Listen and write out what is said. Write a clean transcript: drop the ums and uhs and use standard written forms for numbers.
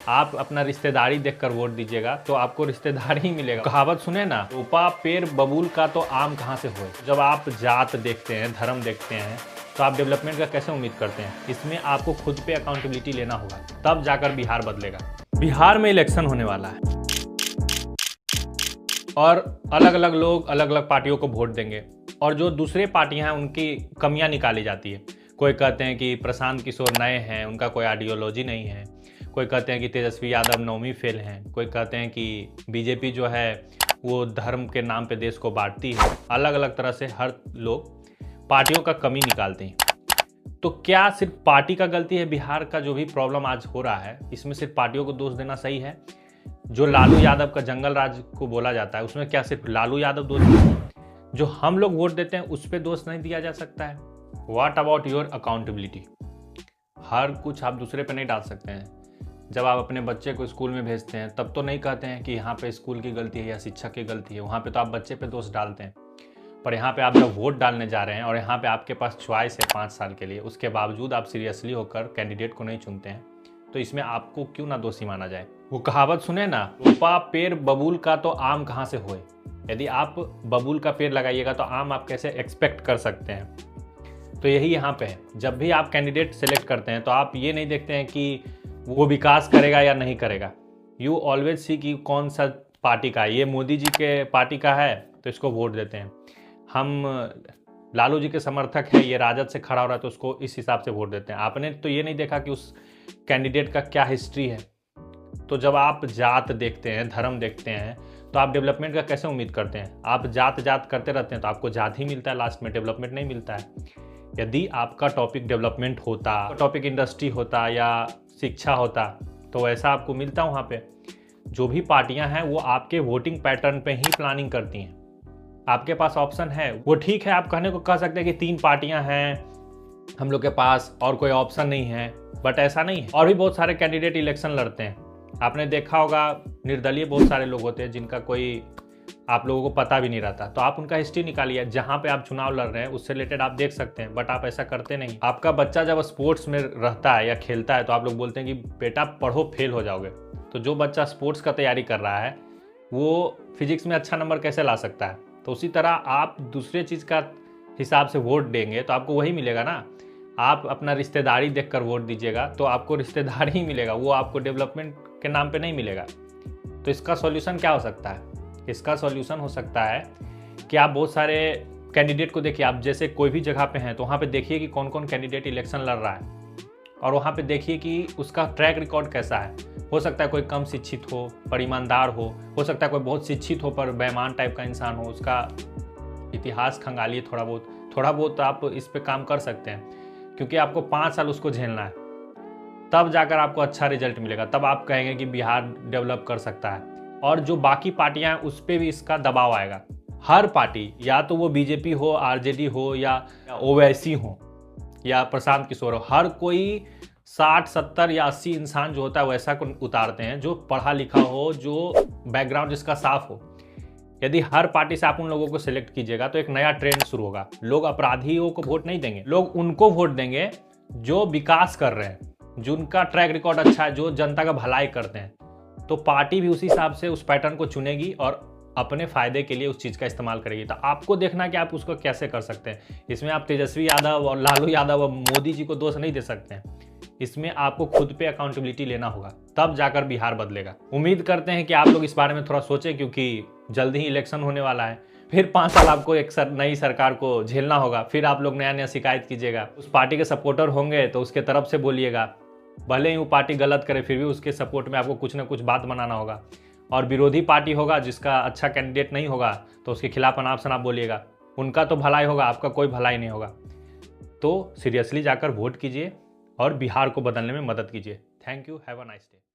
आप अपना रिश्तेदारी देखकर वोट दीजिएगा तो आपको रिश्तेदार ही मिलेगा। कहावत सुने ना, रोपा पेड़ बबूल का तो आम कहाँ से होए। जब आप जात देखते हैं, धर्म देखते हैं, तो आप डेवलपमेंट का कैसे उम्मीद करते हैं। इसमें आपको खुद पे अकाउंटेबिलिटी लेना होगा, तब जाकर बिहार बदलेगा। बिहार में इलेक्शन होने वाला है और अलग अलग लोग अलग अलग पार्टियों को वोट देंगे और जो दूसरे पार्टियां हैं उनकी कमियां निकाली जाती है। कोई कहते हैं कि प्रशांत किशोर नए हैं, उनका कोई आइडियोलॉजी नहीं है। कोई कहते हैं कि तेजस्वी यादव नौवीं फेल हैं। कोई कहते हैं कि बीजेपी जो है वो धर्म के नाम पे देश को बांटती है। अलग अलग तरह से हर लोग पार्टियों का कमी निकालते हैं। तो क्या सिर्फ पार्टी का गलती है बिहार का जो भी प्रॉब्लम आज हो रहा है, इसमें सिर्फ पार्टियों को दोष देना सही है? जो लालू यादव का जंगल राज को बोला जाता है उसमें क्या सिर्फ लालू यादव दोष है? जो हम लोग वोट देते हैं उस पर दोष नहीं दिया जा सकता है? What about your accountability? हर कुछ आप दूसरे पे नहीं डाल सकते हैं। जब आप अपने बच्चे को स्कूल में भेजते हैं तब तो नहीं कहते हैं कि यहाँ पे स्कूल की गलती है या शिक्षक की गलती है। वहाँ पे तो आप बच्चे पे दोष डालते हैं। पर यहाँ पे आप जब वोट डालने जा रहे हैं और यहाँ पे आपके पास चॉइस है 5 साल के लिए, उसके बावजूद आप सीरियसली होकर कैंडिडेट को नहीं चुनते हैं, तो इसमें आपको क्यों ना दोषी माना जाए। वो कहावत सुने ना, रोपा पेड़ बबूल का तो आम कहाँ से होए। यदि आप बबूल का पेड़ लगाइएगा तो आम आप कैसे एक्सपेक्ट कर सकते हैं। तो यही यहाँ पे है, जब भी आप कैंडिडेट सेलेक्ट करते हैं तो आप ये नहीं देखते हैं कि वो विकास करेगा या नहीं करेगा। यू ऑलवेज सी कि कौन सा पार्टी का है। ये मोदी जी के पार्टी का है तो इसको वोट देते हैं। हम लालू जी के समर्थक हैं, ये राजद से खड़ा हो रहा है तो उसको इस हिसाब से वोट देते हैं। आपने तो ये नहीं देखा कि उस कैंडिडेट का क्या हिस्ट्री है। तो जब आप जात देखते हैं, धर्म देखते हैं, तो आप डेवलपमेंट का कैसे उम्मीद करते हैं। आप जात जात करते रहते हैं तो आपको जात ही मिलता है, लास्ट में डेवलपमेंट नहीं मिलता है। यदि आपका टॉपिक डेवलपमेंट होता, टॉपिक इंडस्ट्री होता या शिक्षा होता, तो वैसा आपको मिलता। वहाँ पे जो भी पार्टियां हैं वो आपके वोटिंग पैटर्न पे ही प्लानिंग करती हैं। आपके पास ऑप्शन है, वो ठीक है, आप कहने को कह सकते हैं कि 3 पार्टियां हैं हम लोग के पास और कोई ऑप्शन नहीं है, बट ऐसा नहीं है। और भी बहुत सारे कैंडिडेट इलेक्शन लड़ते हैं। आपने देखा होगा निर्दलीय बहुत सारे लोग होते हैं जिनका कोई आप लोगों को पता भी नहीं रहता। तो आप उनका हिस्ट्री निकालिए, जहाँ पे आप चुनाव लड़ रहे हैं उससे रिलेटेड आप देख सकते हैं, बट आप ऐसा करते नहीं। आपका बच्चा जब स्पोर्ट्स में रहता है या खेलता है तो आप लोग बोलते हैं कि बेटा पढ़ो, फेल हो जाओगे। तो जो बच्चा स्पोर्ट्स का तैयारी कर रहा है वो फिजिक्स में अच्छा नंबर कैसे ला सकता है। तो उसी तरह आप दूसरे चीज़ का हिसाब से वोट देंगे तो आपको वही मिलेगा ना। आप अपना रिश्तेदारी देखकर वोट दीजिएगा तो आपको रिश्तेदार ही मिलेगा, वो आपको डेवलपमेंट के नाम पे नहीं मिलेगा। तो इसका सॉल्यूशन क्या हो सकता है? इसका सॉल्यूशन हो सकता है कि आप बहुत सारे कैंडिडेट को देखिए। आप जैसे कोई भी जगह पे हैं तो वहाँ पे देखिए कि कौन कौन कैंडिडेट इलेक्शन लड़ रहा है और वहाँ पे देखिए कि उसका ट्रैक रिकॉर्ड कैसा है। हो सकता है कोई कम शिक्षित हो पर ईमानदार हो सकता है कोई बहुत शिक्षित हो पर बेईमान टाइप का इंसान हो। उसका इतिहास खंगालिए थोड़ा बहुत आप इस पे काम कर सकते हैं, क्योंकि आपको 5 साल उसको झेलना है, तब जाकर आपको अच्छा रिजल्ट मिलेगा। तब आप कहेंगे कि बिहार डेवलप कर सकता है। और जो बाकी पार्टियां हैं उस पर भी इसका दबाव आएगा। हर पार्टी, या तो वो बीजेपी हो, आरजेडी हो या ओवैसी हो या प्रशांत किशोर हो, हर कोई 60, 70 या 80 इंसान जो होता है वैसा को उतारते हैं जो पढ़ा लिखा हो, जो बैकग्राउंड जिसका साफ हो। यदि हर पार्टी से आप उन लोगों को सिलेक्ट कीजिएगा तो एक नया ट्रेंड शुरू होगा। लोग अपराधियों को वोट नहीं देंगे, लोग उनको वोट देंगे जो विकास कर रहे हैं, जिनका ट्रैक रिकॉर्ड अच्छा है, जो जनता का भलाई करते हैं। तो पार्टी भी उसी हिसाब से उस पैटर्न को चुनेगी और अपने फायदे के लिए उस चीज़ का इस्तेमाल करेगी। तो आपको देखना कि आप उसको कैसे कर सकते हैं। इसमें आप तेजस्वी यादव और लालू यादव और मोदी जी को दोष नहीं दे सकते हैं। इसमें आपको खुद पे अकाउंटेबिलिटी लेना होगा, तब जाकर बिहार बदलेगा। उम्मीद करते हैं कि आप लोग इस बारे में थोड़ा सोचें, क्योंकि जल्दी ही इलेक्शन होने वाला है। फिर 5 साल आपको एक नई सरकार को झेलना होगा। फिर आप लोग नया नया शिकायत कीजिएगा। उस पार्टी के सपोर्टर होंगे तो उसके तरफ से बोलिएगा, भले ही वो पार्टी गलत करे फिर भी उसके सपोर्ट में आपको कुछ ना कुछ बात बनाना होगा। और विरोधी पार्टी होगा जिसका अच्छा कैंडिडेट नहीं होगा तो उसके खिलाफ अनाप शनाप बोलिएगा। उनका तो भलाई होगा, आपका कोई भलाई नहीं होगा। तो सीरियसली जाकर वोट कीजिए और बिहार को बदलने में मदद कीजिए। Thank you, have a nice day.